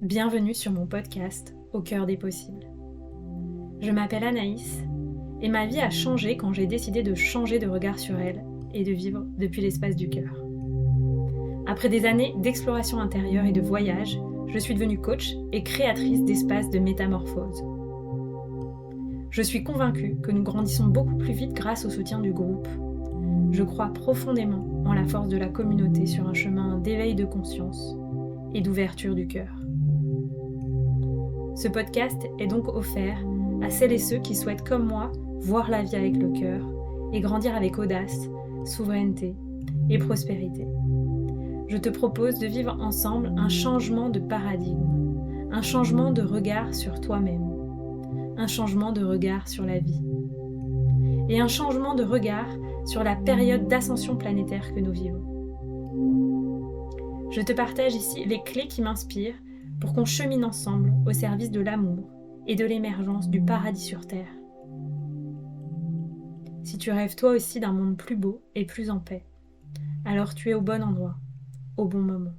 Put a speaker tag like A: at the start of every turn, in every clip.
A: Bienvenue sur mon podcast Au cœur des possibles. Je m'appelle Anaïs et ma vie a changé quand j'ai décidé de changer de regard sur elle et de vivre depuis l'espace du cœur. Après des années d'exploration intérieure et de voyage, je suis devenue coach et créatrice d'espaces de métamorphose. Je suis convaincue que nous grandissons beaucoup plus vite grâce au soutien du groupe. Je crois profondément en la force de la communauté sur un chemin d'éveil de conscience et d'ouverture du cœur. Ce podcast est donc offert à celles et ceux qui souhaitent, comme moi, voir la vie avec le cœur et grandir avec audace, souveraineté et prospérité. Je te propose de vivre ensemble un changement de paradigme, un changement de regard sur toi-même, un changement de regard sur la vie et un changement de regard sur la période d'ascension planétaire que nous vivons. Je te partage ici les clés qui m'inspirent pour qu'on chemine ensemble au service de l'amour et de l'émergence du paradis sur Terre. Si tu rêves toi aussi d'un monde plus beau et plus en paix, alors tu es au bon endroit, au bon moment.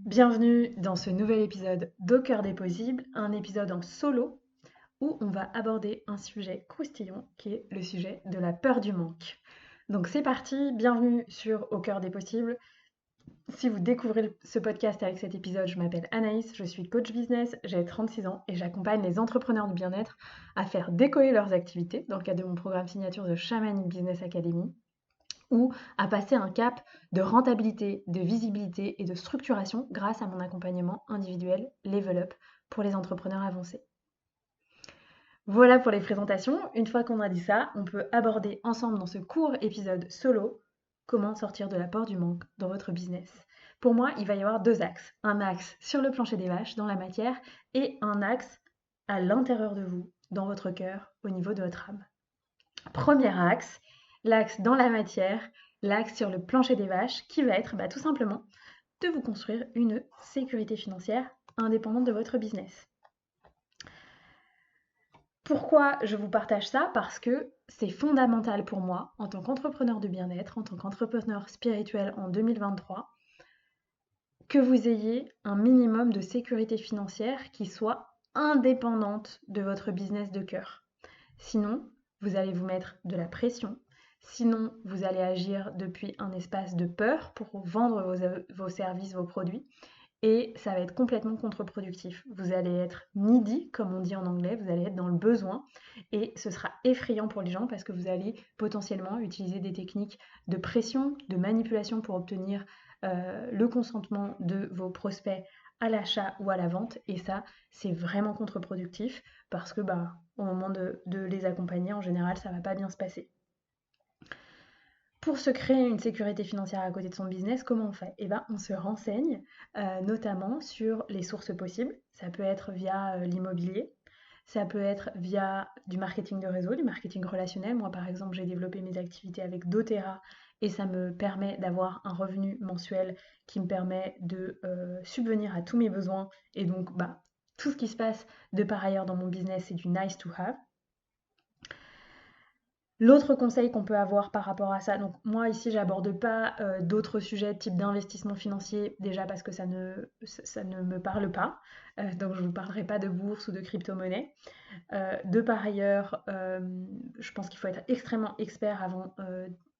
A: Bienvenue dans ce nouvel épisode d'Au cœur des possibles, un épisode en solo où on va aborder un sujet croustillant qui est le sujet de la peur du manque. Donc c'est parti, bienvenue sur Au cœur des possibles. Si vous découvrez ce podcast avec cet épisode, je m'appelle Anaïs, je suis coach business, j'ai 36 ans et j'accompagne les entrepreneurs du bien-être à faire décoller leurs activités dans le cadre de mon programme signature de Shamanic Business Academy ou à passer un cap de rentabilité, de visibilité et de structuration grâce à mon accompagnement individuel Level Up pour les entrepreneurs avancés. Voilà pour les présentations. Une fois qu'on a dit ça, on peut aborder ensemble dans ce court épisode solo comment sortir de la peur du manque dans votre business. Pour moi, il va y avoir deux axes. Un axe sur le plancher des vaches, dans la matière, et un axe à l'intérieur de vous, dans votre cœur, au niveau de votre âme. Premier axe, l'axe dans la matière, l'axe sur le plancher des vaches, qui va être tout simplement de vous construire une sécurité financière indépendante de votre business. Pourquoi je vous partage ça? Parce que c'est fondamental pour moi, en tant qu'entrepreneur de bien-être, en tant qu'entrepreneur spirituel en 2023, que vous ayez un minimum de sécurité financière qui soit indépendante de votre business de cœur. Sinon, vous allez vous mettre de la pression. Sinon, vous allez agir depuis un espace de peur pour vendre vos services, vos produits. Et ça va être complètement contre-productif. Vous allez être needy, comme on dit en anglais, vous allez être dans le besoin et ce sera effrayant pour les gens parce que vous allez potentiellement utiliser des techniques de pression, de manipulation pour obtenir le consentement de vos prospects à l'achat ou à la vente et ça, c'est vraiment contre-productif parce que au moment de les accompagner, en général, ça ne va pas bien se passer. Pour se créer une sécurité financière à côté de son business, comment on fait? On se renseigne notamment sur les sources possibles. Ça peut être via l'immobilier, ça peut être via du marketing de réseau, du marketing relationnel. Moi, par exemple, j'ai développé mes activités avec doTERRA et ça me permet d'avoir un revenu mensuel qui me permet de subvenir à tous mes besoins. Et donc, tout ce qui se passe de par ailleurs dans mon business, c'est du nice to have. L'autre conseil qu'on peut avoir par rapport à ça, donc moi ici j'aborde pas d'autres sujets type d'investissement financier, déjà parce que ça ne me parle pas, donc je ne vous parlerai pas de bourse ou de crypto-monnaie. De par ailleurs, je pense qu'il faut être extrêmement expert avant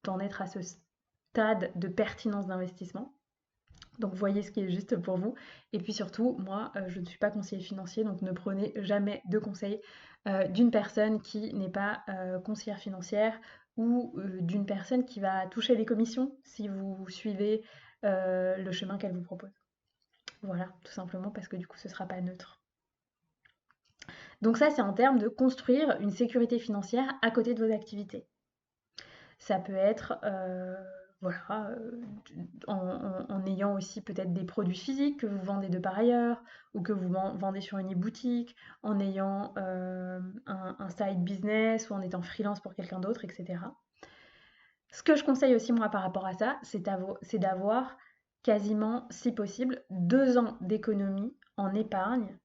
A: d'en être à ce stade de pertinence d'investissement. Donc voyez ce qui est juste pour vous. Et puis surtout, moi, je ne suis pas conseiller financier, donc ne prenez jamais de conseils d'une personne qui n'est pas conseillère financière ou d'une personne qui va toucher les commissions si vous suivez le chemin qu'elle vous propose. Voilà, tout simplement parce que du coup, ce ne sera pas neutre. Donc ça, c'est en termes de construire une sécurité financière à côté de vos activités. Ça peut être en ayant aussi peut-être des produits physiques que vous vendez de par ailleurs ou que vous vendez sur une e-boutique, en ayant un side business ou en étant freelance pour quelqu'un d'autre, etc. Ce que je conseille aussi moi par rapport à ça, c'est d'avoir quasiment, si possible, 2 ans d'économie en épargne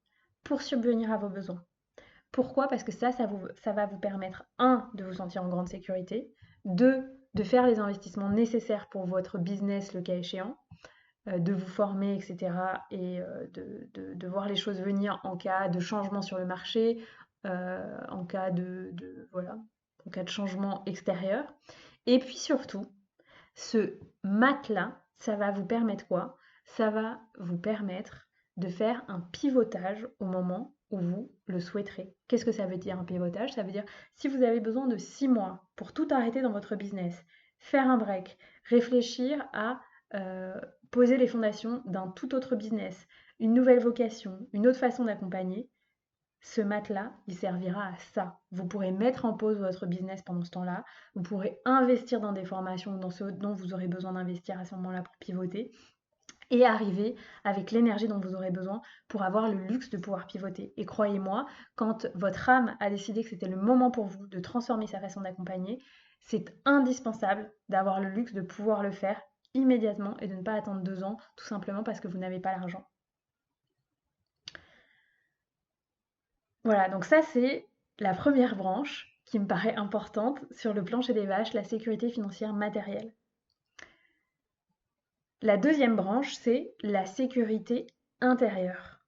A: pour subvenir à vos besoins. Pourquoi? Parce que ça va vous permettre, 1, de vous sentir en grande sécurité, 2, de faire les investissements nécessaires pour votre business le cas échéant, de vous former, etc. et de voir les choses venir en cas de changement sur le marché, en cas voilà, en cas de changement extérieur. Et puis surtout, ce matelas, ça va vous permettre quoi? Ça va vous permettre de faire un pivotage au moment où vous le souhaiterez. Qu'est-ce que ça veut dire un pivotage? Ça veut dire si vous avez besoin de 6 mois pour tout arrêter dans votre business, faire un break, réfléchir à euh, poser les fondations d'un tout autre business, une nouvelle vocation, une autre façon d'accompagner, ce matelas, il servira à ça. Vous pourrez mettre en pause votre business pendant ce temps-là. Vous pourrez investir dans des formations, dans ce dont vous aurez besoin d'investir à ce moment-là pour pivoter et arriver avec l'énergie dont vous aurez besoin pour avoir le luxe de pouvoir pivoter. Et croyez-moi, quand votre âme a décidé que c'était le moment pour vous de transformer sa façon d'accompagner, c'est indispensable d'avoir le luxe de pouvoir le faire immédiatement et de ne pas attendre 2 ans, tout simplement parce que vous n'avez pas l'argent. Voilà, donc ça c'est la première branche qui me paraît importante sur le plancher des vaches, la sécurité financière matérielle. La deuxième branche, c'est la sécurité intérieure.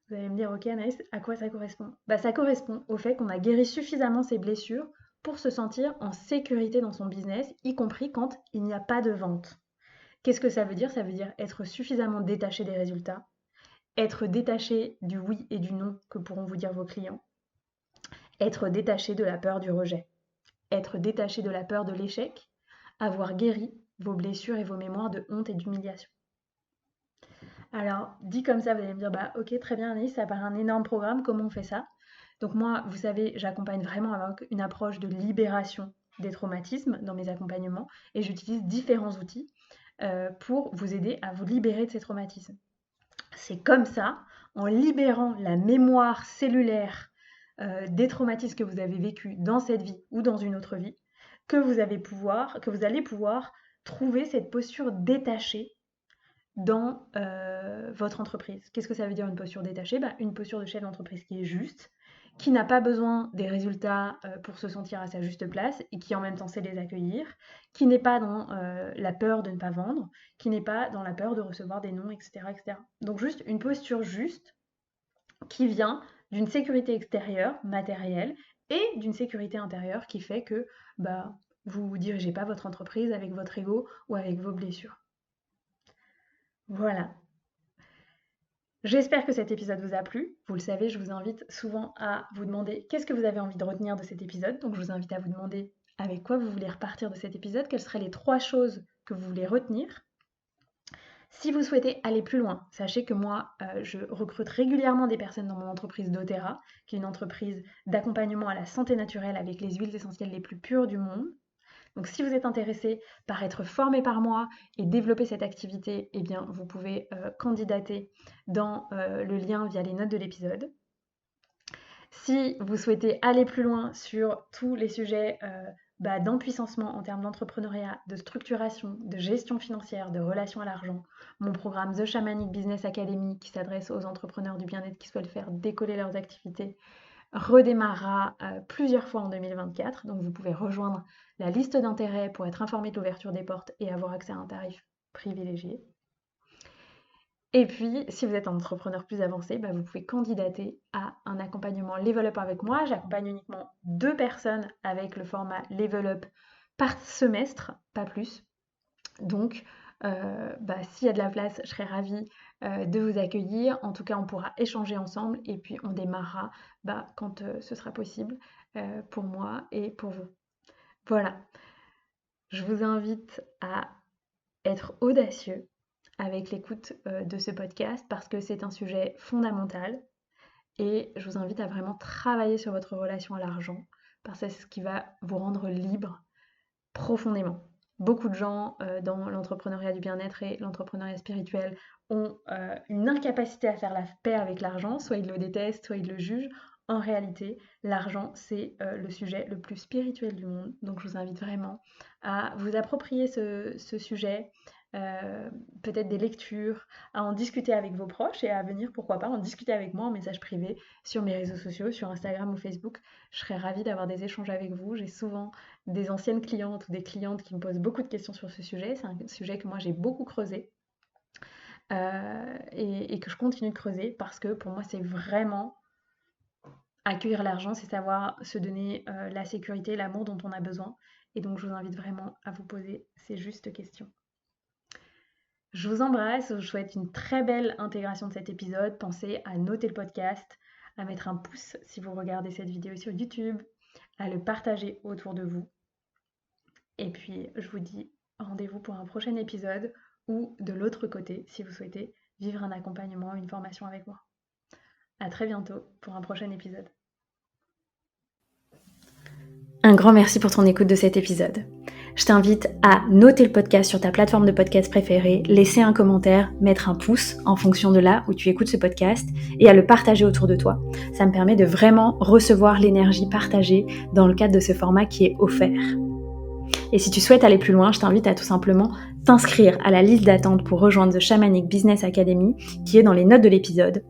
A: Vous allez me dire, ok Anaïs, à quoi ça correspond? Bah, ça correspond au fait qu'on a guéri suffisamment ses blessures pour se sentir en sécurité dans son business, y compris quand il n'y a pas de vente. Qu'est-ce que ça veut dire? Ça veut dire être suffisamment détaché des résultats, être détaché du oui et du non que pourront vous dire vos clients, être détaché de la peur du rejet, être détaché de la peur de l'échec, avoir guéri vos blessures et vos mémoires de honte et d'humiliation. Alors, dit comme ça, vous allez me dire, bah ok, très bien Anaïs, ça paraît un énorme programme, comment on fait ça? Donc moi, vous savez, j'accompagne vraiment avec une approche de libération des traumatismes dans mes accompagnements et j'utilise différents outils pour vous aider à vous libérer de ces traumatismes. C'est comme ça, en libérant la mémoire cellulaire des traumatismes que vous avez vécus dans cette vie ou dans une autre vie, que vous allez pouvoir trouver cette posture détachée dans votre entreprise. Qu'est-ce que ça veut dire une posture détachée? Bah, une posture de chef d'entreprise qui est juste, qui n'a pas besoin des résultats pour se sentir à sa juste place et qui en même temps sait les accueillir, qui n'est pas dans la peur de ne pas vendre, qui n'est pas dans la peur de recevoir des noms, etc., etc. Donc juste une posture juste qui vient d'une sécurité extérieure, matérielle, et d'une sécurité intérieure qui fait que bah, vous ne dirigez pas votre entreprise avec votre ego ou avec vos blessures. Voilà. J'espère que cet épisode vous a plu. Vous le savez, je vous invite souvent à vous demander qu'est-ce que vous avez envie de retenir de cet épisode. Donc je vous invite à vous demander avec quoi vous voulez repartir de cet épisode, quelles seraient les 3 choses que vous voulez retenir. Si vous souhaitez aller plus loin, sachez que moi, je recrute régulièrement des personnes dans mon entreprise doTERRA, qui est une entreprise d'accompagnement à la santé naturelle avec les huiles essentielles les plus pures du monde. Donc si vous êtes intéressé par être formé par moi et développer cette activité, eh bien vous pouvez candidater dans le lien via les notes de l'épisode. Si vous souhaitez aller plus loin sur tous les sujets d'empuissancement en termes d'entrepreneuriat, de structuration, de gestion financière, de relation à l'argent, mon programme The Shamanic Business Academy qui s'adresse aux entrepreneurs du bien-être qui souhaitent faire décoller leurs activités redémarrera plusieurs fois en 2024. Donc vous pouvez rejoindre la liste d'intérêts pour être informé de l'ouverture des portes et avoir accès à un tarif privilégié. Et puis, si vous êtes un entrepreneur plus avancé, bah, vous pouvez candidater à un accompagnement Level Up avec moi. J'accompagne uniquement 2 personnes avec le format Level Up par semestre, pas plus. Donc, s'il y a de la place, je serais ravie de vous accueillir. En tout cas, on pourra échanger ensemble et puis on démarrera quand ce sera possible pour moi et pour vous. Voilà, je vous invite à être audacieux avec l'écoute de ce podcast parce que c'est un sujet fondamental et je vous invite à vraiment travailler sur votre relation à l'argent parce que c'est ce qui va vous rendre libre profondément. Beaucoup de gens dans l'entrepreneuriat du bien-être et l'entrepreneuriat spirituel ont une incapacité à faire la paix avec l'argent, soit ils le détestent, soit ils le jugent. En réalité, l'argent, c'est le sujet le plus spirituel du monde. Donc je vous invite vraiment à vous approprier ce sujet, peut-être des lectures, à en discuter avec vos proches et à venir, pourquoi pas, en discuter avec moi en message privé sur mes réseaux sociaux, sur Instagram ou Facebook. Je serais ravie d'avoir des échanges avec vous. J'ai souvent des anciennes clientes ou des clientes qui me posent beaucoup de questions sur ce sujet. C'est un sujet que moi j'ai beaucoup creusé. et que je continue de creuser parce que pour moi, c'est vraiment accueillir l'argent, c'est savoir se donner la sécurité, l'amour dont on a besoin. Et donc, je vous invite vraiment à vous poser ces justes questions. Je vous embrasse, je vous souhaite une très belle intégration de cet épisode. Pensez à noter le podcast, à mettre un pouce si vous regardez cette vidéo sur YouTube, à le partager autour de vous. Et puis, je vous dis rendez-vous pour un prochain épisode ou de l'autre côté si vous souhaitez vivre un accompagnement, une formation avec moi. À très bientôt pour un prochain épisode. Un grand merci pour ton écoute de cet épisode. Je t'invite à noter le podcast sur ta plateforme de podcast préférée, laisser un commentaire, mettre un pouce en fonction de là où tu écoutes ce podcast et à le partager autour de toi. Ça me permet de vraiment recevoir l'énergie partagée dans le cadre de ce format qui est offert. Et si tu souhaites aller plus loin, je t'invite à tout simplement t'inscrire à la liste d'attente pour rejoindre The Shamanic Business Academy qui est dans les notes de l'épisode,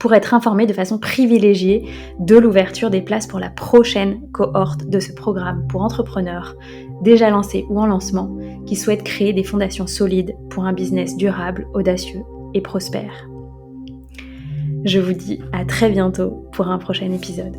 A: pour être informé de façon privilégiée de l'ouverture des places pour la prochaine cohorte de ce programme pour entrepreneurs déjà lancés ou en lancement qui souhaitent créer des fondations solides pour un business durable, audacieux et prospère. Je vous dis à très bientôt pour un prochain épisode.